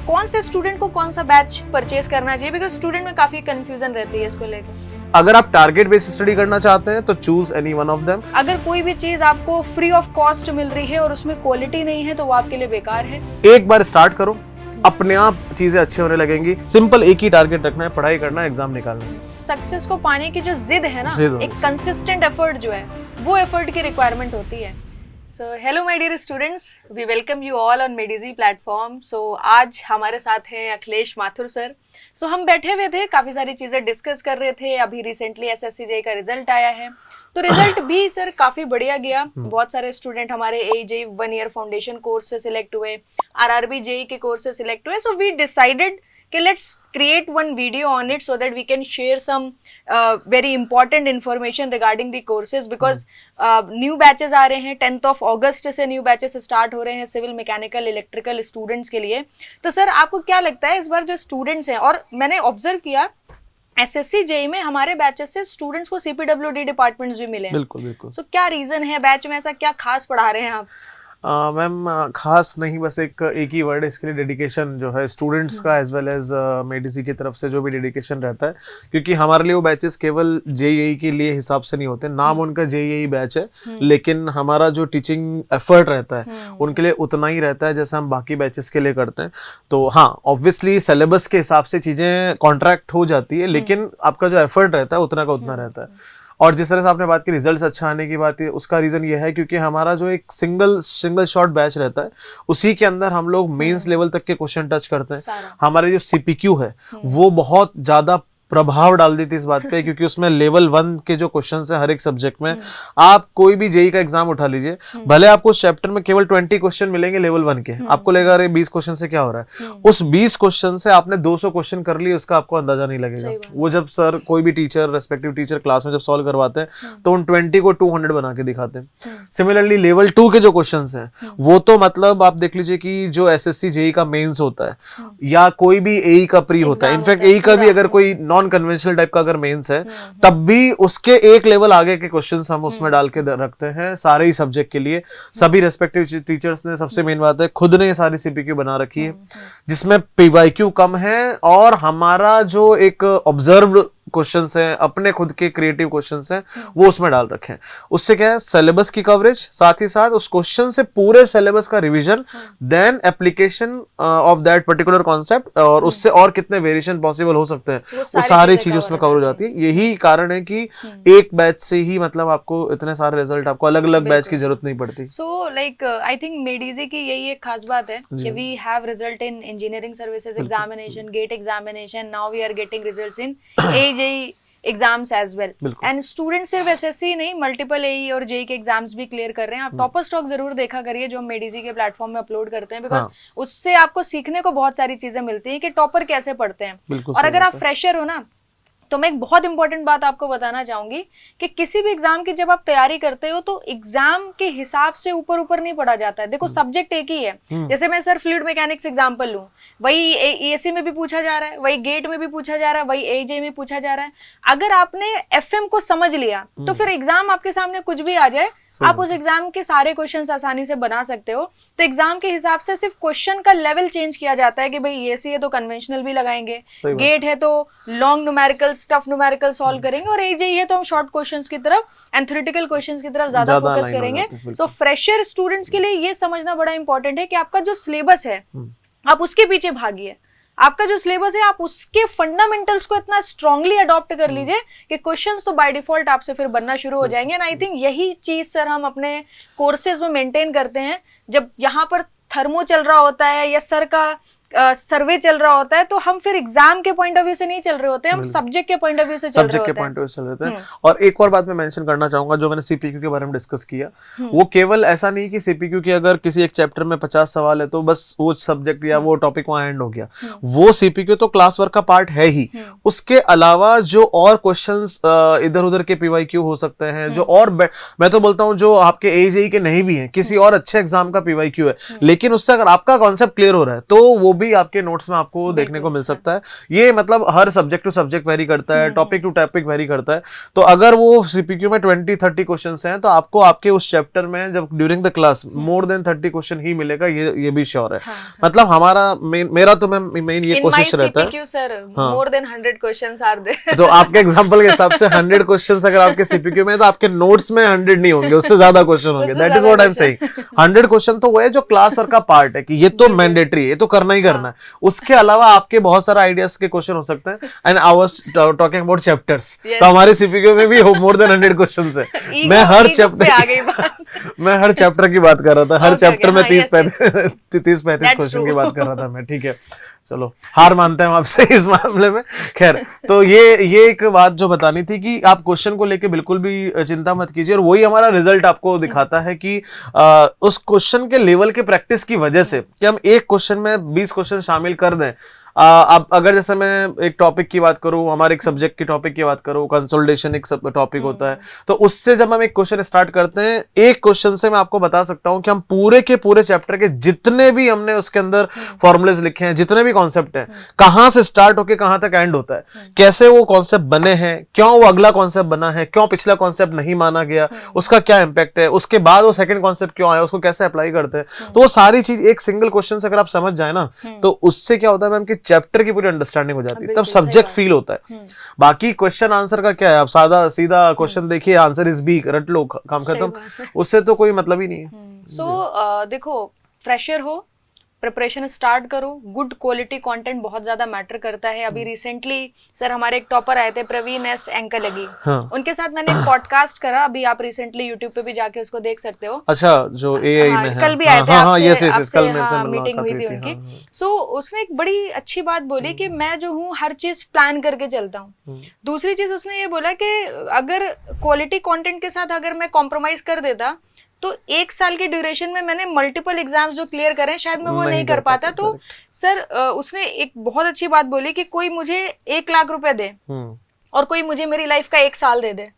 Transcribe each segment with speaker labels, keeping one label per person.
Speaker 1: कौन से स्टूडेंट को कौन सा बैच परचेज करना चाहिए, बिकॉज स्टूडेंट में काफी कंफ्यूजन रहती है इसको लेकर।
Speaker 2: अगर आप टारगेट बेस्ड स्टडी करना चाहते हैं तो choose any one of them.
Speaker 1: अगर कोई भी चीज आपको फ्री ऑफ कॉस्ट मिल रही है और उसमें क्वालिटी नहीं है तो वो आपके लिए बेकार है।
Speaker 2: एक बार स्टार्ट करो, अपने आप चीजें अच्छी होने लगेंगी। सिंपल एक ही टारगेट रखना है, पढ़ाई करना है, एग्जाम निकालना है।
Speaker 1: सक्सेस को पाने की जो जिद है ना, एक कंसिस्टेंट एफर्ट जो है, वो एफर्ट की रिक्वायरमेंट होती है। So hello my dear students, we welcome you all on मेडिजी प्लेटफॉर्म। सो आज हमारे साथ हैं अखिलेश माथुर सर। सो हम बैठे हुए थे, काफ़ी सारी चीज़ें डिस्कस कर रहे थे। अभी रिसेंटली एसएससी जेईई का रिजल्ट आया है, तो रिजल्ट भी सर काफ़ी बढ़िया गया। बहुत सारे स्टूडेंट हमारे जेईई 1 ईयर फाउंडेशन कोर्स से सिलेक्ट हुए, आरआरबी जेईई के कोर्स से सिलेक्ट हुए। सो वी डिसाइडेड कि let's create one video on it so that we can share some very important information regarding the courses, because new batches आ रहे हैं। 10th of August से new batches start हो रहे हैं civil, mechanical, electrical students के लिए। तो sir आपको क्या लगता है इस बार जो स्टूडेंट्स हैं, और मैंने ऑब्जर्व किया एसएससी जेईई में हमारे बैचेस से स्टूडेंट्स को सीपीडब्ल्यूडी डिपार्टमेंट्स भी मिले हैं।
Speaker 2: बिल्कुल बिल्कुल।
Speaker 1: So क्या रीजन है बैच में, ऐसा क्या खास पढ़ा रहे हैं आप?
Speaker 2: मैम खास नहीं, बस एक ही वर्ड है इसके लिए, डेडिकेशन जो है स्टूडेंट्स का एज वेल एज मेडिसी की तरफ से जो भी डेडिकेशन रहता है। क्योंकि हमारे लिए वो बैचेस केवल जेईई के लिए हिसाब से नहीं होते, नाम उनका जेईई बैच है, लेकिन हमारा जो टीचिंग एफर्ट रहता है उनके लिए उतना ही रहता है जैसे हम बाकी बैचेस के लिए करते हैं। तो हाँ, ऑब्वियसली सिलेबस के हिसाब से चीज़ें कॉन्ट्रैक्ट हो जाती है, लेकिन आपका जो एफर्ट रहता है उतना का उतना रहता है। और जिस तरह से आपने बात की रिजल्ट्स अच्छा आने की बात है, उसका रीज़न ये है क्योंकि हमारा जो एक सिंगल शॉर्ट बैच रहता है, उसी के अंदर हम लोग मेंस लेवल तक के क्वेश्चन टच करते हैं। हमारे जो सीपीक्यू है वो बहुत ज़्यादा प्रभाव डाल देती है इस बात पे, क्योंकि उसमें लेवल 1 के जो क्वेश्चंस है हर एक सब्जेक्ट में। आप कोई भी जेईई का एग्जाम उठा लीजिए, भले आपको उस चैप्टर में केवल 20 क्वेश्चन मिलेंगे लेवल 1 के, आपको लगेगा अरे 20 क्वेश्चन से क्या हो रहा है। उस 20 क्वेश्चन से आपने 200 क्वेश्चन कर लिए, उसका आपको अंदाजा नहीं लगेगा। वो जब सर कोई भी टीचर, रेस्पेक्टिव टीचर क्लास में जब सॉल्व करवाते हैं तो उन 20 को 200 बना के दिखाते हैं। सिमिलरली लेवल 2 के जो क्वेश्चन है वो तो मतलब आप देख लीजिए कि जो एसएससी जेईई का मेंस होता है या कोई भी एई का प्री होता है, इनफैक्ट एई का भी अगर कोई नॉन कन्वेंशनल टाइप अगर मेंस है तब भी उसके एक लेवल आगे के क्वेश्चंस हम उसमें डाल के रखते हैं सारे ही सब्जेक्ट के लिए। सभी रेस्पेक्टिव टीचर्स ने, सबसे मेन बात है, खुद ने ये सारी सीपीक्यू बना रखी है जिसमें पीवाईक्यू कम है, और हमारा जो एक ऑब्जर्व्ड क्वेश्चंस हैं, अपने खुद के क्रिएटिव क्वेश्चंस हैं, वो उसमें डाल रखे हैं। उससे क्या है, सिलेबस की कवरेज, साथ ही साथ उस क्वेश्चन से पूरे सिलेबस का revision, then application of that particular concept, और उससे और कितने वेरिएशन पॉसिबल हो सकते हैं, वो सारी चीजें उसमें कवर हो जाती है। यही कारण है कि एक बैच से ही मतलब आपको इतने सारे रिजल्ट, आपको अलग अलग बैच की जरूरत नहीं पड़ती।
Speaker 1: सो लाइक आई थिंक मेडिजी की यही एक खास बात है कि we have result in engineering services examination, GATE examination, now we are getting results in JEE exams as well, and student सिर्फ एसएससी नहीं, मल्टीपल एई और जेईई के एग्जाम्स भी क्लियर कर रहे हैं। आप टॉपर स्टॉक जरूर देखा करिए जो हम मेडिजी के प्लेटफॉर्म में अपलोड करते हैं, बिकॉज उससे आपको सीखने को बहुत सारी चीजें मिलती हैं कि टॉपर कैसे पढ़ते हैं। और अगर आप फ्रेशर हो ना, तो मैं एक बहुत इंपॉर्टेंट बात आपको बताना चाहूंगी कि किसी भी एग्जाम की जब आप तैयारी करते हो तो एग्जाम के हिसाब से ऊपर ऊपर नहीं पढ़ा जाता है। देखो सब्जेक्ट एक ही है, जैसे मैं सर फ्लूइड मैकेनिक्स एग्जांपल लूं, वही एसी में भी पूछा जा रहा है, वही गेट में भी पूछा जा रहा है, वही एजे में पूछा जा रहा है। अगर आपने एफएम को समझ लिया तो फिर एग्जाम आपके सामने कुछ भी आ जाए, आप उस एग्जाम के सारे क्वेश्चंस आसानी से बना सकते हो। तो एग्जाम के हिसाब से सिर्फ क्वेश्चन का लेवल चेंज किया जाता है कि भाई एसी है तो कन्वेंशनल भी लगाएंगे, गेट है तो long numerical, tough numerical solve करेंगे, और एजेई है तो हम शॉर्ट क्वेश्चंस की तरफ एंड थ्योरेटिकल क्वेश्चंस की तरफ ज्यादा फोकस करेंगे। सो फ्रेशर स्टूडेंट्स के लिए ये समझना बड़ा इंपॉर्टेंट है कि आपका जो सिलेबस है आप उसके पीछे भागिए। आपका जो सिलेबस है आप उसके फंडामेंटल्स को इतना स्ट्रांगली अडॉप्ट कर लीजिए कि क्वेश्चंस तो बाय डिफॉल्ट आपसे फिर बनना शुरू हो जाएंगे। एंड आई थिंक यही चीज सर हम अपने कोर्सेज में मेंटेन करते हैं। जब यहाँ पर थर्मो चल रहा होता है या सर का सर्वे चल रहा होता है तो हम फिर एग्जाम के पॉइंट ऑफ व्यू से नहीं चल रहे होते हैं, हम सब्जेक्ट के पॉइंट ऑफ व्यू से चल रहे होते हैं।
Speaker 2: और एक और बात मैं मेंशन करना चाहूंगा, जो मैंने सीपीक्यू के बारे में डिस्कस किया, वो केवल ऐसा नहीं कि सीपीक्यू के अगर किसी एक चैप्टर में 50 सवाल है तो बस वो सब्जेक्ट या वो टॉपिक वहां एंड हो गया। वो सीपीक्यू तो क्लास वर्क का पार्ट है ही, उसके अलावा जो और क्वेश्चंस इधर उधर के पीवाईक्यू हो सकते हैं, जो और मैं तो बोलता हूँ जो आपके एजेई के नहीं भी है, किसी और अच्छे एग्जाम का पीवाईक्यू है, लेकिन उससे अगर आपका कॉन्सेप्ट क्लियर हो रहा है तो वो भी आपके नोट्स में आपको देखने को मिल सकता है। ये मतलब हर सब्जेक्ट टू सब्जेक्ट वेरी करता है, टॉपिक टू टॉपिक वेरी करता है। तो अगर वो सीपीक्यू में 20-30 क्वेश्चन हैं तो आपको आपके उस चैप्टर में जब during the class more than 30 question ही मिलेगा, ये भी श्योर है। मतलब हमारा मेरा तो मेन ये कोशिश रहता है
Speaker 1: sir, more than 100 questions are there.
Speaker 2: तो आपके एग्जांपल के हिसाब से 100 क्वेश्चंस अगर आपके सीपीक्यू में है तो आपके नोट्स में 100 नहीं होंगे, उससे ज्यादा क्वेश्चन होंगे। That is what I am saying. 100 question तो वो है जो क्लास वर्क का पार्ट है कि ये तो मैंडेटरी है, ये तो करना ही करना है। उसके अलावा आपके बहुत सारे आइडियाज के क्वेश्चन हो सकते हैं। And I was talking about chapters, तो हमारे सीपीक्यू में भी मोर देन 100 क्वेश्चंस है। मैं हर चैप्टर की बात कर रहा था, हर चैप्टर में 30-35 क्वेश्चन की बात कर रहा था मैं। ठीक है, चलो हार मानते हैं आपसे इस मामले में। खैर, तो ये एक बात जो बतानी थी कि आप क्वेश्चन को लेके बिल्कुल भी चिंता मत कीजिए, और वही हमारा रिजल्ट आपको दिखाता है कि उस क्वेश्चन के लेवल के प्रैक्टिस की वजह से कि हम एक क्वेश्चन में 20 क्वेश्चन शामिल कर दें। अब अगर जैसे मैं एक टॉपिक की बात करूं, हमारे एक सब्जेक्ट की टॉपिक की बात करूं, कंसोलिडेशन एक टॉपिक होता है, तो उससे जब हम एक क्वेश्चन स्टार्ट करते हैं, एक क्वेश्चन से मैं आपको बता सकता हूं कि हम पूरे के पूरे चैप्टर के जितने भी हमने उसके अंदर फॉर्मुलेज लिखे हैं, जितने भी कॉन्सेप्ट हैं, कहां से स्टार्ट होकर कहां तक एंड होता है, कैसे वो कॉन्सेप्ट बने हैं, क्यों वो अगला कॉन्सेप्ट बना है, क्यों पिछला कॉन्सेप्ट नहीं माना गया, उसका क्या इंपैक्ट है, उसके बाद वो सेकंड कॉन्सेप्ट क्यों आया, उसको कैसे अप्लाई करते हैं। तो वो सारी चीज एक सिंगल क्वेश्चन से अगर आप समझ जाए ना, तो उससे क्या होता है मैम कि चैप्टर की पूरी अंडरस्टैंडिंग हो जाती है, तब सब्जेक्ट फील होता है। बाकी क्वेश्चन आंसर का क्या है, आप सादा सीधा क्वेश्चन देखिए, आंसर इज बी, रट लो, काम खत्म, उससे तो कोई मतलब ही नहीं है।
Speaker 1: सो देखो, फ्रेशर हो, प्रिपरेशन स्टार्ट करो, गुड क्वालिटी कंटेंट बहुत ज्यादा मैटर करता है। अभी रिसेंटली सर हमारे एक टॉपर आए थे, प्रवीण एस एंकलगी, उनके साथ मैंने एक पॉडकास्ट करा, अभी आप रिसेंटली यूट्यूब पे भी जाके उसको देख सकते हो।
Speaker 2: अच्छा, जो एआई में है,
Speaker 1: कल भी आए थे,
Speaker 2: कल मेरे से
Speaker 1: मीटिंग हुई थी उनकी। सो उसने एक बड़ी अच्छी बात बोली कि मैं जो हूँ हर चीज प्लान करके चलता हूँ। दूसरी चीज उसने ये बोला कि अगर क्वालिटी कंटेंट के साथ अगर मैं कॉम्प्रोमाइज कर देता तो 1 साल के ड्यूरेशन में मैंने मल्टीपल एग्जाम्स जो क्लियर करे शायद मैं वो नहीं कर पाता। तो सर उसने एक बहुत अच्छी बात बोली कि कोई मुझे 1 लाख रुपए दे और कोई मुझे मेरी लाइफ का 1 साल दे दे,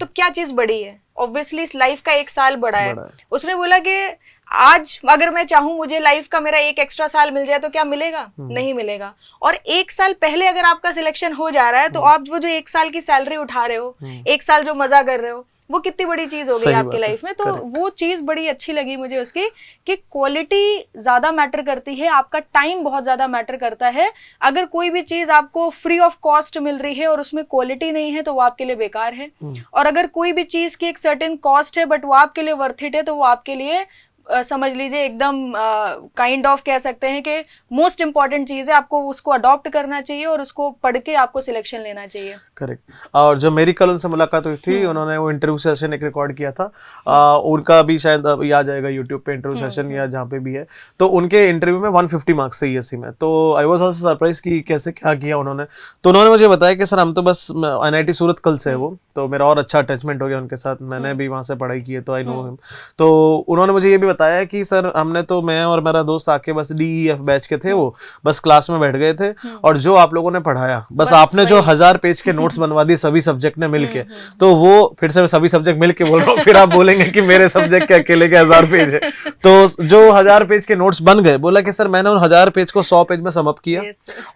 Speaker 1: तो क्या चीज बड़ी है? ऑब्वियसली लाइफ का 1 साल बड़ा है। उसने बोला कि आज अगर मैं चाहूं मुझे लाइफ का मेरा 1 एक्स्ट्रा साल मिल जाए तो क्या मिलेगा? नहीं मिलेगा। और 1 साल पहले अगर आपका सिलेक्शन हो जा रहा है तो आप वो जो 1 साल की सैलरी उठा रहे हो, 1 साल जो मजा कर रहे हो, वो कितनी बड़ी चीज हो गई आपकी लाइफ में। तो वो चीज बड़ी अच्छी लगी मुझे उसकी कि क्वालिटी ज्यादा मैटर करती है, आपका टाइम बहुत ज्यादा मैटर करता है। अगर कोई भी चीज आपको फ्री ऑफ कॉस्ट मिल रही है और उसमें क्वालिटी नहीं है तो वो आपके लिए बेकार है, और अगर कोई भी चीज की एक सर्टेन कॉस्ट है बट वो आपके लिए वर्थ इट है तो वो आपके लिए समझ लीजिए एकदम काइंड ऑफ कह सकते हैं कि मोस्ट इंपॉर्टेंट चीज है। आपको उसको अडॉप्ट करना चाहिए और उसको पढ़ के आपको सिलेक्शन लेना चाहिए।
Speaker 2: करेक्ट। और जो मेरी कल उनसे मुलाकात हुई थी, उन्होंने वो इंटरव्यू सेशन एक रिकॉर्ड किया था, उनका भी शायद ये आ जाएगा यूट्यूब पे इंटरव्यू सेशन या जहाँ पे भी है। तो उनके इंटरव्यू में 150 मार्क्स थे ईएससी में। तो आई वाज आल्सो सरप्राइज कि कैसे क्या किया उन्होंने। तो उन्होंने मुझे बताया कि सर हम तो बस NIT सूरत कल से है वो, तो मेरा और अच्छा अटैचमेंट हो गया उनके साथ, मैंने भी वहाँ से पढ़ाई की है तो आई नो हिम। तो उन्होंने मुझे ये भी बताया कि सर हमने तो, मैं और मेरा दोस्त आके बस DEF बैच के थे, वो बस क्लास में बैठ गए थे और जो आप लोगों ने पढ़ाया बस आपने जो 1000 पेज के नोट्स बनवा दिए सभी सब्जेक्ट ने मिलके, तो वो फिर से सभी सब्जेक्ट मिलके बोल रहा हूँ, फिर आप बोलेंगे कि मेरे सब्जेक्ट के अकेले के 1000 पेज है। तो जो 1000 पेज के नोट्स बन गए, बोला कि सर मैंने उन 1000 पेज को 100 पेज में समअप किया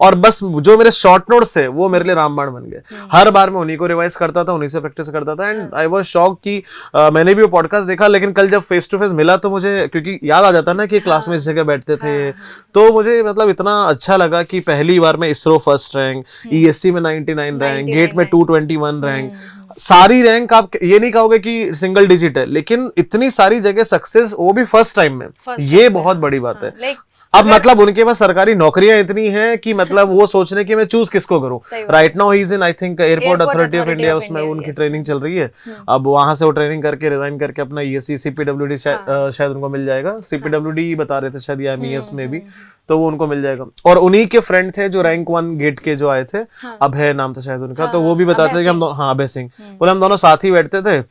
Speaker 2: और बस जो मेरे शॉर्ट नोट्स थे वो मेरे लिए रामबाण बन गए। हर बार मैं उन्हीं को रिवाइज करता था, उन्हीं से प्रैक्टिस करता था। एंड आई वाज शॉक्ड कि मैंने भी वो पॉडकास्ट देखा, लेकिन कल जब फेस टू फेस मिला तो मुझे, क्योंकि याद आ जाता ना कि क्लास में इस जगह बैठते थे, तो मुझे मतलब इतना अच्छा लगा कि पहली बार में इसरो फर्स्ट रैंक, ESC में 99 रैंक, गेट में 221 रैंक, सारी रैंक आप ये नहीं कहोगे कि सिंगल डिजिट है, लेकिन इतनी सारी जगह सक्सेस, वो भी फर्स्ट टाइम में, ये बहुत बड़ी बात है। अब मतलब उनके पास सरकारी नौकरियां इतनी हैं कि मतलब वो सोच रहे कि मैं चूज किसको करूं। Right now he is in I think airport authority of India, उसमें उनकी ट्रेनिंग चल रही है। अब वहां से वो ट्रेनिंग करके रिजाइन करके अपना ESC CPWD शायद उनको मिल जाएगा, CPWD बता रहे थे शायद, या MES में भी, तो वो उनको मिल जाएगा। और उन्हीं के फ्रेंड थे जो रैंक 1 गेट के जो आए थे, अभय नाम था शायद उनका, तो वो भी बताते थे कि हम दोनों, हाँ अभय सिंह, बोले हम दोनों साथ ही बैठते थे।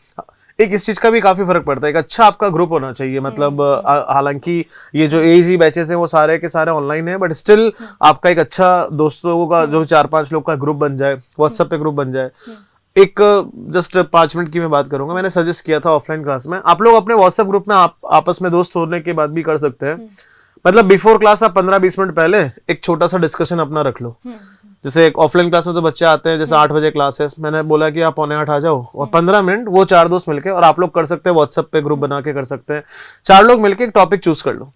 Speaker 2: एक इस चीज का भी काफी फर्क पड़ता है, एक अच्छा आपका ग्रुप होना चाहिए। मतलब हालांकि ये जो AG बैचेस हैं वो सारे के सारे ऑनलाइन है, बट स्टिल आपका एक अच्छा दोस्तों का जो 4-5 लोग का ग्रुप बन जाए, व्हाट्सएप पे ग्रुप बन जाए। एक जस्ट 5 मिनट की मैं बात करूंगा, मैंने सजेस्ट किया था ऑफलाइन क्लास में, आप लोग अपने व्हाट्सएप ग्रुप में आप आपस में दोस्त होने के बाद भी कर सकते हैं, मतलब बिफोर क्लास आप 15-20 मिनट पहले एक छोटा सा डिस्कशन अपना रख लो। जैसे एक ऑफलाइन क्लास में तो बच्चे आते हैं, जैसे 8 बजे क्लास है, मैंने बोला कि आप 7:45 आ जाओ, और 15 मिनट वो 4 दोस्त मिलके, और आप लोग कर सकते हैं व्हाट्सएप पे ग्रुप बना के कर सकते हैं, 4 लोग मिलके एक टॉपिक चूज कर लो।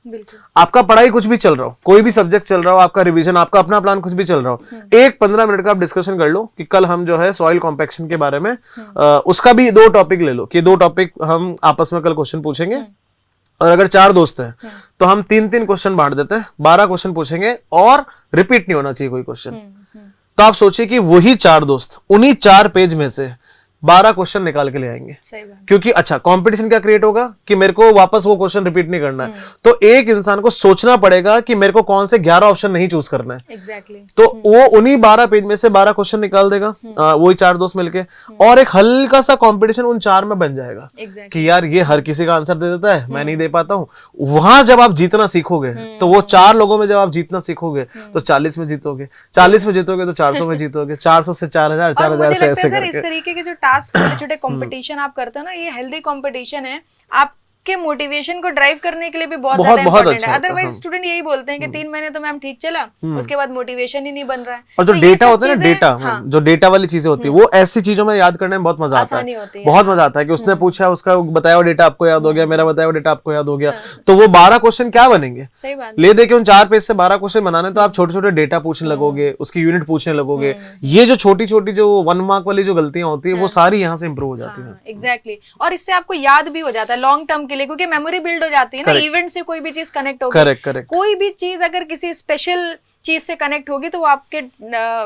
Speaker 2: आपका पढ़ाई कुछ भी चल रहा हो, कोई भी सब्जेक्ट चल रहा हो, आपका रिवीजन, आपका अपना प्लान कुछ भी चल रहा हो, एक 15 मिनट का आप डिस्कशन कर लो कि कल हम जो है सॉइल कॉम्पैक्शन के बारे में, उसका भी 2 टॉपिक ले लो कि 2 टॉपिक हम आपस में कल क्वेश्चन पूछेंगे, और अगर 4 दोस्त हैं तो हम 3-3 क्वेश्चन बांट देते हैं, 12 क्वेश्चन पूछेंगे, और रिपीट नहीं होना चाहिए कोई क्वेश्चन। तो आप सोचिए कि वही 4 दोस्त उन्हीं 4 पेज में से 12 क्वेश्चन निकाल के ले आएंगे। क्योंकि अच्छा कंपटीशन क्या क्रिएट होगा कि मेरे को वापस वो क्वेश्चन रिपीट नहीं करना है, तो एक इंसान को सोचना पड़ेगा कि मेरे को कौन से 11 ऑप्शन नहीं चूज करना है। तो वो उन्हीं 12 पेज में से 12 क्वेश्चन निकाल देगा, वही 4 दोस्त मिलके, और एक हल्का सा कंपटीशन उन 4 में बन जाएगा कि यार ये हर किसी का आंसर दे देता है, मैं नहीं दे पाता हूँ। वहां जब आप जीतना सीखोगे तो वो 4 लोगों में जब आप जीतना सीखोगे तो 40 में जीतोगे, 40 में जीतोगे तो 400 में जीतोगे, 400 से 4000, 4000 से ऐसे करके।
Speaker 1: इस तरीके के जो टास्क, छोटे छोटे कंपटीशन आप करते हो ना, ये हेल्दी कंपटीशन है, आपके मोटिवेशन को ड्राइव करने के लिए भी बहुत ज्यादा इंपॉर्टेंट है। अदरवाइज स्टूडेंट यही बोलते हैं कि 3 महीने तो मैम ठीक चला, उसके बाद मोटिवेशन ही नहीं बन रहा है।
Speaker 2: और जो डेटा होता है ना, डेटा जो डेटा वाली चीजें होती है, वो ऐसी चीजों में याद करने में बहुत मजा आता है, बहुत मजा आता है कि उसने पूछा, उसका बताया हुआ डेटा आपको याद हो गया, मेरा बताया हुआ डेटा आपको याद हो गया, तो वो 12 क्वेश्चन क्या बनेंगे,
Speaker 1: सही बात,
Speaker 2: ले दे के उन 4 पेज से 12 क्वेश्चन बनाने, तो आप छोटे छोटे डेटा पूछने लगोगे, उसकी यूनिट पूछने लगोगे, ये जो छोटी छोटी जो 1 मार्क वाली जो गलतियां होती है वो सारी यहाँ से इंप्रूव हो जाती है।
Speaker 1: एग्जैक्टली, और इससे आपको याद भी हो जाता है लॉन्ग टर्म के लिए, क्योंकि मेमोरी बिल्ड हो जाती है ना, इवेंट से कोई भी चीज कनेक्ट होगी।
Speaker 2: करेक्ट।
Speaker 1: कोई भी चीज अगर किसी स्पेशल चीज से कनेक्ट होगी तो वो आपके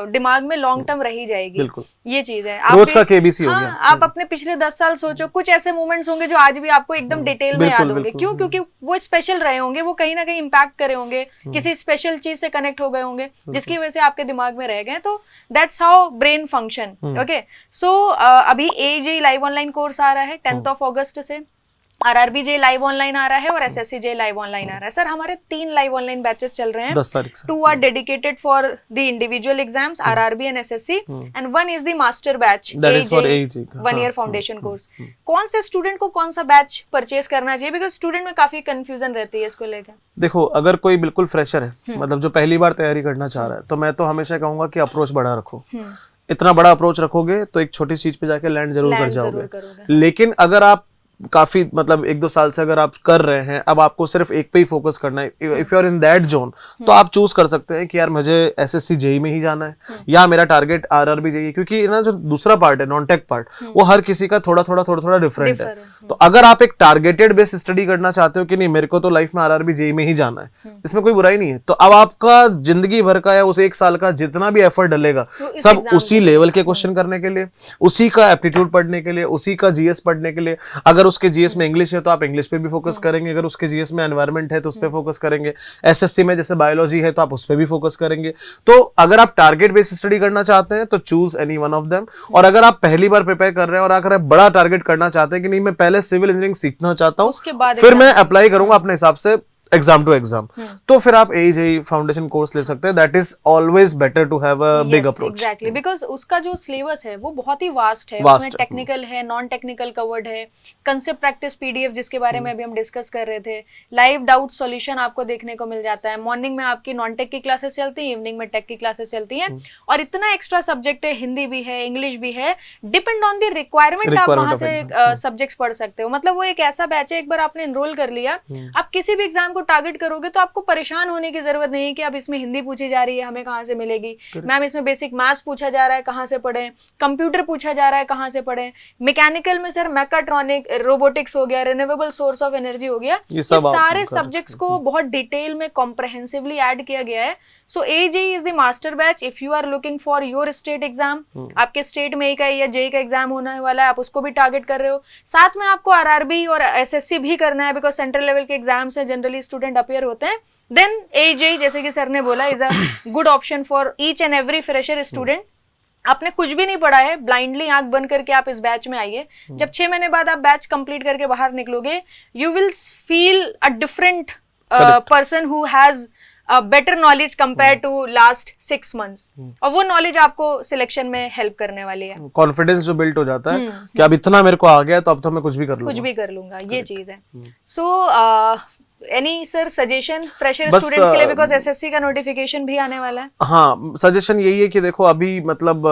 Speaker 1: दिमाग में लॉन्ग टर्म रही जाएगी।
Speaker 2: बिल्कुल,
Speaker 1: ये चीज है।
Speaker 2: रोज का केबीसी हो गया।
Speaker 1: आप अपने पिछले 10 साल सोचो, कुछ ऐसे मोमेंट्स होंगे जो आज भी आपको एकदम डिटेल में याद होंगे। क्यों? क्योंकि वो स्पेशल रहे होंगे, वो कहीं ना कहीं इम्पैक्ट करे होंगे, किसी स्पेशल चीज से कनेक्ट हो गए होंगे, जिसकी वजह से आपके दिमाग में रह गए। तो that's how brain function. Okay, so अभी AJEE लाइव ऑनलाइन कोर्स आ रहा है 10 अगस्त से, RRB जे लाइव ऑनलाइन आ रहा है, और SSC जे लाइव ऑनलाइन आ रहा है। सर हमारे 3 लाइव ऑनलाइन बैचेस चल रहे हैं।
Speaker 2: 10 तारीख से
Speaker 1: 2 are dedicated for the individual exams RRB and SSC, and 1 is the master batch AJEE 1 year foundation course. कौन से स्टूडेंट को कौन सा बैच परचेज करना चाहिए? बिकॉज स्टूडेंट में काफी कंफ्यूजन रहती है इसको लेकर।
Speaker 2: देखो, अगर कोई बिल्कुल फ्रेशर है, मतलब जो पहली बार तैयारी करना चाह रहा है, तो मैं तो हमेशा कहूंगा कि अप्रोच बड़ा रखो। इतना बड़ा अप्रोच रखोगे तो एक छोटी चीज पे जाके लैंड जरूर कर जाओगे। लेकिन अगर आप काफी मतलब 1-2 साल से अगर आप कर रहे हैं, अब आपको सिर्फ एक पे ही फोकस करना है, if you are in that zone, तो आप चूज कर सकते हैं कि यार मुझे SSC JEE में ही जाना है, या मेरा टारगेट RRB JEE, क्योंकि ना जो दूसरा पार्ट है नॉन टेक पार्ट, वो हर किसी का थोड़ा थोड़ा डिफरेंट है। तो अगर आप एक टारगेटेड बेस स्टडी करना चाहते हो कि नहीं मेरे को तो लाइफ में RRB JEE में ही जाना है, इसमें कोई बुराई नहीं है, तो अब आपका जिंदगी भर का या उस 1 साल का जितना भी एफर्ट डलेगा, सब उसी लेवल के क्वेश्चन करने के लिए, उसी का एप्टीट्यूड पढ़ने के लिए, उसी का GS पढ़ने के लिए। अगर उसके GS में इंग्लिश है तो आप इंग्लिश पे भी फोकस करेंगे, अगर उसके GS में एनवायरनमेंट है तो उस पे फोकस करेंगे, SSC में जैसे बायोलॉजी है तो आप उस पे भी फोकस करेंगे। तो अगर आप टारगेट बेस्ड स्टडी करना चाहते हैं तो choose any one of them. और अगर आप पहली बार प्रिपेयर कर रहे हैं और अगर आप बड़ा टारगेट करना चाहते हैं कि नहीं मैं पहले सिविल इंजीनियरिंग सीखना चाहता हूं, फिर मैं अप्लाई करूंगा अपने हिसाब से एग्जाम टू एग्जाम, तो फिर आप AJEE फाउंडेशन कोर्स ले सकते हैं। That is always better to have a big approach.
Speaker 1: Exactly, because उसका जो सिलेबस है वो बहुत ही वास्ट है, उसमें टेक्निकल है, नॉन टेक्निकल कवर्ड है, कंसेप्ट प्रैक्टिस PDF जिसके बारे में अभी हम डिस्कस कर रहे थे, लाइव डाउट सॉल्यूशन आपको देखने को मिल जाता है। मॉर्निंग में आपकी नॉन टेक की क्लासेस चलती हैं, इवनिंग में टेक की क्लासेस चलती हैं, और इतना एक्स्ट्रा सब्जेक्ट है, हिंदी भी है, इंग्लिश भी है, डिपेंड ऑन द रिक्वायरमेंट आप वहां से सब्जेक्ट्स पढ़ सकते हो। मतलब वो एक ऐसा बैच है, एक बार आपने एनरोल कर लिया, आप किसी भी एग्जाम को टारगेट करोगे तो आपको परेशान होने की जरूरत नहीं है कि अब इसमें हिंदी पूछी जा रही है, हमें कहाँ से मिलेगी, मैम इसमें बेसिक मैथ्स पूछा जा रहा है, कहाँ से पढ़ें, कंप्यूटर पूछा जा रहा है, कहाँ से पढ़ें, मैकेनिकल में सर मैकाट्रॉनिक, रोबोटिक्स हो गया, रिन्यूएबल सोर्स ऑफ एनर्जी हो गया, ये सारे सब्जेक्ट्स को बहुत डिटेल में कॉम्प्रहेंसिवली ऐड किया गया है। So AJEE is the master batch if you are looking for your state exam. आपके स्टेट में का या JEE का एग्जाम होने वाला है, आप उसको भी टारगेट कर रहे हो, साथ में आपको RRB और SSC भी करना है, बिकॉज सेंट्रल लेवल के एग्जाम्स है, जनरली स्टूडेंट अपीयर होते हैं, देन AJEE जैसे कि सर ने बोला is a good option for each and every fresher student. आपने कुछ भी नहीं पढ़ा है, ब्लाइंडली आंख बंद करके आप इस बैच में आइए। जब 6 महीने बाद आप बैच कंप्लीट करके बाहर निकलोगे, you will feel a different person who has better knowledge compare to last 6 months, और वो नॉलेज आपको सिलेक्शन में हेल्प करने वाली है।
Speaker 2: कॉन्फिडेंस जो बिल्ड हो जाता है कि अब इतना मेरे को आ गया तो अब तो मैं कुछ भी कर लूंगा,
Speaker 1: ये चीज है। So any sir suggestion fresher
Speaker 2: बस,
Speaker 1: स्टूडेंट्स के लिए, बिकॉज एसएससी का नोटिफिकेशन भी आने वाला है?
Speaker 2: हाँ, सजेशन यही है कि देखो अभी मतलब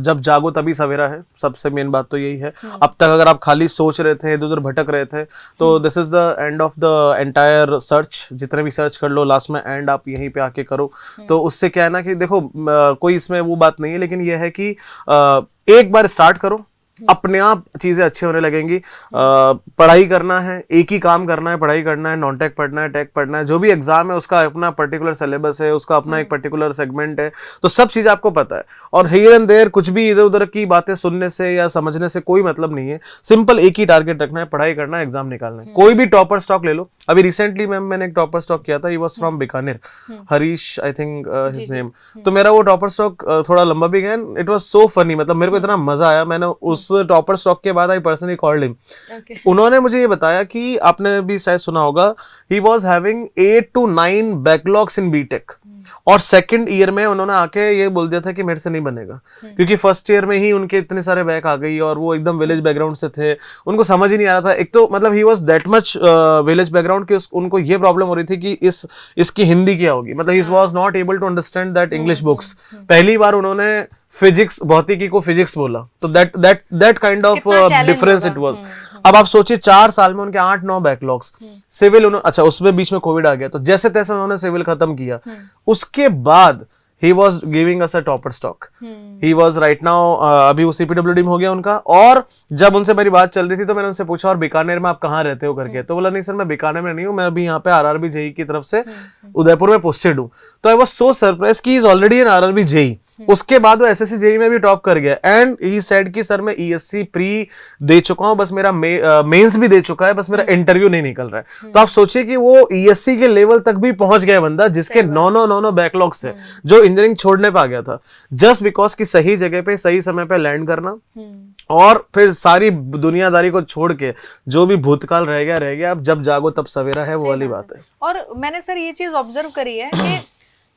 Speaker 2: जब जागो तभी सवेरा है, सबसे मेन बात तो यही है। अब तक अगर आप खाली सोच रहे थे, इधर उधर भटक रहे थे, तो this is the end of the entire search. जितने भी सर्च कर लो, लास्ट में एंड आप यहीं पे आके करो। तो उससे क्या है ना कि देखो कोई इसमें वो बात नहीं है, लेकिन ये है कि एक बार स्टार्ट करो, अपने आप चीजें अच्छी होने लगेंगी। पढ़ाई करना है, एक ही काम करना है, पढ़ाई करना है, नॉन टेक पढ़ना है, टेक पढ़ना है, जो भी एग्जाम है उसका अपना पर्टिकुलर सिलेबस है, उसका अपना एक पर्टिकुलर सेगमेंट है, तो सब चीज आपको पता है। और हियर एंड देयर कुछ भी इधर उधर की बातें सुनने से या समझने से कोई मतलब नहीं है। सिंपल एक ही टारगेट रखना है, पढ़ाई करना है, एग्जाम निकालना है। कोई भी टॉपर स्टॉक ले लो। अभी रिसेंटली मैंने एक टॉपर स्टॉक किया था, he was from Bikaner, Harish I think his name. तो मेरा वो टॉपर स्टॉक थोड़ा लंबा भी गया, इट वाज सो फनी, मतलब मेरे को इतना मजा आया। मैंने उस टॉपर स्टॉक के बाद आई पर्सनली कॉल्ड हिम। उन्होंने मुझे ये बताया कि आपने भी शायद सुना होगा, he was having 8 to 9 backlogs in BTech, और सेकंड ईयर में उन्होंने आके ये बोल दिया था कि मेरे से नहीं बनेगा, क्योंकि फर्स्ट ईयर में ही उनके इतने सारे बैक आ गई, और वो एकदम विलेज बैकग्राउंड से थे, उनको समझ ही नहीं आ रहा था। एक तो मतलब he was that much village background कि उनको ये प्रॉब्लम हो रही थी कि इसकी हिंदी क्या होगी, मतलब he was not able to understand that English books. पहली बार उन्होंने फिजिक्स, भौतिकी को फिजिक्स बोला, तो that kind of difference it was. अब आप सोचिए 4 साल में उनके 8-9 बैकलॉग्स। सिविल अच्छा उसमें बीच में कोविड आ गया, तो जैसे तैसे उन्होंने सिविल खत्म किया। उसके बाद he was giving us a topper stock. He was right now अभी वो CPWD में हो गया उनका। और जब उनसे मेरी बात चल रही थी तो मैंने उनसे पूछा, और बीकानेर में आप कहाँ रहते हो करके, तो बोला नहीं सर मैं बीकानेर में नहीं हूँ, मैं अभी यहाँ पे आरआरबी जेई की तरफ से उदयपुर में पोस्टेड हूँ। तो आई वाज सो सरप्राइज कि he is already in RRB JE. उसके बाद वो एसएससी जेई में भी टॉप कर गया, एंड ही सेड कि सर मैं ईएससी प्री दे चुका हूँ, बस मेरा मेंस भी दे चुका है, बस मेरा इंटरव्यू नहीं निकल रहा है। तो आप सोचिए कि वो ईएससी के लेवल तक भी पहुंच गया बंदा, जिसके 9 बैकलॉग्स है, जो इंजीनियरिंग छोड़ने पे आ गया था, जस्ट बिकॉज कि सही जगह पे सही समय पे लैंड करना, और फिर सारी दुनियादारी को छोड़ के जो भी भूतकाल रह गया, अब जब जागो तब सवेरा है, वो वाली बात है।
Speaker 1: और मैंने सर ये चीज ऑब्जर्व करी है कि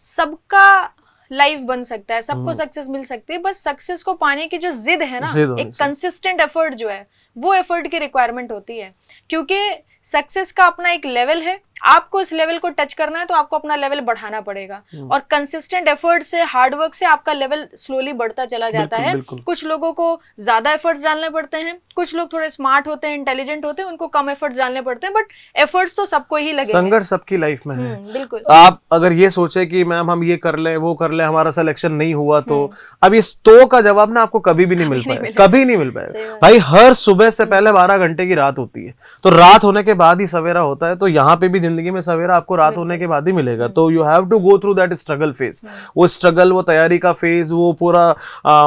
Speaker 1: सबका लाइफ बन सकता है, सबको सक्सेस मिल सकती है, बस सक्सेस को पाने की जो जिद है ना, एक कंसिस्टेंट एफर्ट जो है, वो एफर्ट की रिक्वायरमेंट होती है। क्योंकि सक्सेस का अपना एक लेवल है, आपको इस लेवल को टच करना है तो आपको अपना लेवल बढ़ाना पड़ेगा, और कंसिस्टेंट एफर्ट से, हार्ड वर्क से आपका लेवल स्लोली बढ़ता चला जाता है। कुछ लोगों को ज्यादा एफर्ट्स डालने पड़ते हैं, कुछ लोग थोड़े स्मार्ट होते हैं, इंटेलिजेंट होते हैं, उनको कम एफर्ट्स डालने पड़ते हैं, बट एफर्ट्स तो सबको ही लगेंगे।
Speaker 2: संघर्ष सबकी लाइफ में है।
Speaker 1: बिल्कुल।
Speaker 2: आप अगर ये सोचे कि मैम हम ये कर लें, वो कर लें, हमारा सिलेक्शन नहीं हुआ, तो अब इस तो का जवाब ना आपको कभी भी नहीं मिल पाएगा, कभी नहीं मिल पाएगा भाई। हर सुबह से पहले 12 घंटे की रात होती है, तो रात होने के बाद ही सवेरा होता है। तो यहाँ पे भी जिंदगी में सवेरा आपको रात होने के बाद ही मिलेगा। तो you have to go through that struggle phase. वो स्ट्रगल, वो तैयारी का फेज, वो पूरा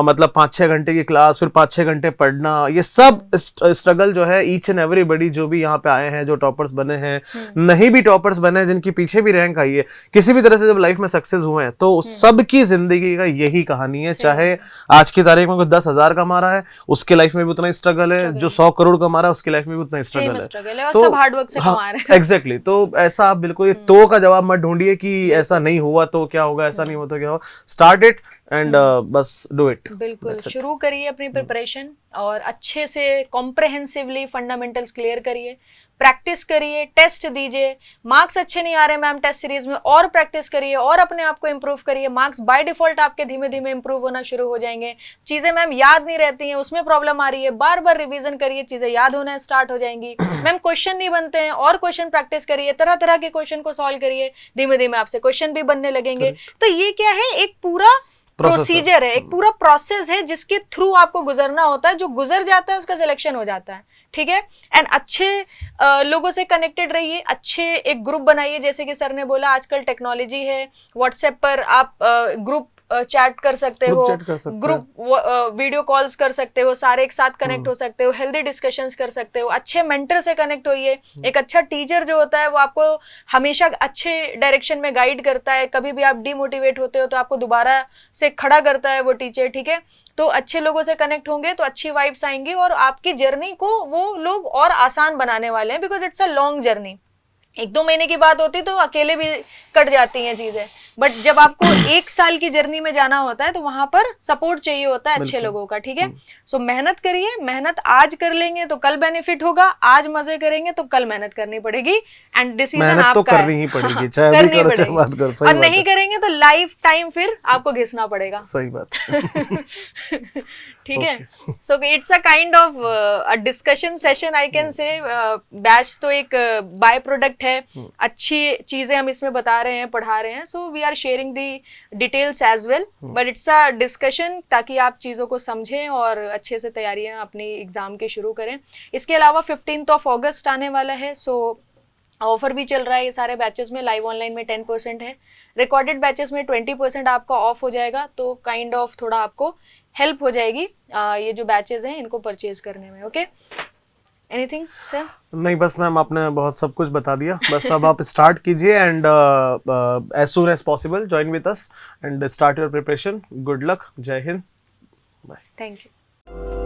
Speaker 2: मतलब 5-6 घंटे की क्लास, फिर 5-6 घंटे पढ़ना, ये सब स्ट्रगल जो है, ईच एंड एवरीबॉडी जो भी यहाँ पे आए हैं, जो टॉपर्स बने हैं, नहीं भी टॉपर्स बने हैं, जिनकी पीछे भी रैंक आई है, किसी भी तरह से जब लाइफ में सक्सेस हुए हैं, तो सबकी जिंदगी का यही कहानी है। चाहे आज की तारीख में कोई 10,000 कमा रहा है, उसके लाइफ में भी उतना ही स्ट्रगल है, जो 100 करोड़ कमा रहा है उसकी लाइफ में भी उतना ही स्ट्रगल है।
Speaker 1: तो सब हार्ड वर्क से कमा रहे हैं।
Speaker 2: एग्जैक्टली। तो ऐसा आप बिल्कुल तो का जवाब मत ढूंढिए कि ऐसा नहीं हुआ तो क्या होगा, ऐसा नहीं हुआ तो क्या होगा। स्टार्ट इट एंड बस डू इट।
Speaker 1: बिल्कुल, शुरू करिए अपनी प्रिपरेशन, और अच्छे से कॉम्प्रहेंसिवली फंडामेंटल्स क्लियर करिए, प्रैक्टिस करिए, टेस्ट दीजिए। मार्क्स अच्छे नहीं आ रहे मैम टेस्ट सीरीज में, और प्रैक्टिस करिए और अपने आप को इम्प्रूव करिए। मार्क्स बाय डिफॉल्ट आपके धीमे धीमे इम्प्रूव होना शुरू हो जाएंगे। चीजें मैम याद नहीं रहती हैं, उसमें प्रॉब्लम आ रही है, बार बार रिवीजन करिए, चीजें याद होना स्टार्ट हो जाएंगी। मैम क्वेश्चन नहीं बनते हैं, और क्वेश्चन प्रैक्टिस करिए, तरह तरह के क्वेश्चन को सॉल्व करिए, धीमे धीमे आपसे क्वेश्चन भी बनने लगेंगे। तो ये क्या है, एक पूरा प्रोसीजर है, एक पूरा प्रोसेस है जिसके थ्रू आपको गुजरना होता है। जो गुजर जाता है उसका सिलेक्शन हो जाता है, ठीक है। एंड अच्छे लोगों से कनेक्टेड रहिए, अच्छे एक ग्रुप बनाइए। जैसे कि सर ने बोला, आजकल टेक्नोलॉजी है, व्हाट्सएप पर आप ग्रुप चैट कर सकते हो, ग्रुप वीडियो कॉल्स कर सकते हो, सारे एक साथ कनेक्ट हो सकते हो, हेल्दी डिस्कशंस कर सकते हो। अच्छे मेंटर से कनेक्ट होइए। एक अच्छा टीचर जो होता है वो आपको हमेशा अच्छे डायरेक्शन में गाइड करता है। कभी भी आप डिमोटिवेट होते हो तो आपको दोबारा से खड़ा करता है वो टीचर, ठीक है। तो अच्छे लोगों से कनेक्ट होंगे तो अच्छी वाइब्स आएंगी, और आपकी जर्नी को वो लोग और आसान बनाने वाले हैं, because it's a long journey. 1-2 महीने की बात होती तो अकेले भी कट जाती हैं चीजें, बट जब आपको 1 साल की जर्नी में जाना होता है तो वहां पर सपोर्ट चाहिए होता है अच्छे लोगों का, ठीक है। सो मेहनत करिए, मेहनत आज कर लेंगे तो कल बेनिफिट होगा, आज मजे करेंगे तो कल मेहनत करनी पड़ेगी, एंड डिसीजन
Speaker 2: मेहनत तो
Speaker 1: आपका
Speaker 2: करनी ही पड़ेगी, चाहे अभी करो चाहे बात करो, सही
Speaker 1: और
Speaker 2: बात
Speaker 1: नहीं करेंगे तो लाइफ टाइम फिर आपको घिसना पड़ेगा।
Speaker 2: सही बात
Speaker 1: ठीक है। So it's a kind of a discussion session I can say. Batch तो एक बाय प्रोडक्ट है, अच्छी चीजें हम इसमें बता रहे हैं, पढ़ा रहे हैं, so we are sharing the details as well, but it's a discussion ताकि आप चीजों को समझें और अच्छे से तैयारियां अपनी एग्जाम के शुरू करें। इसके अलावा 15 अगस्त आने वाला है, सो ऑफर भी चल रहा है ये सारे बैचेस में। लाइव ऑनलाइन में 10% है, रिकॉर्डेड बैचेस में 20% आपका ऑफ हो जाएगा, तो काइंड ऑफ थोड़ा आपको हेल्प हो जाएगी ये जो बैचेस हैं इनको परचेज करने में। Okay, anything sir?
Speaker 2: नहीं, बस मैम आपने बहुत सब कुछ बता दिया, बस अब आप स्टार्ट कीजिए and as soon as possible join with us and start your preparation. Good luck, जय हिंद, बाय।
Speaker 1: Thank you.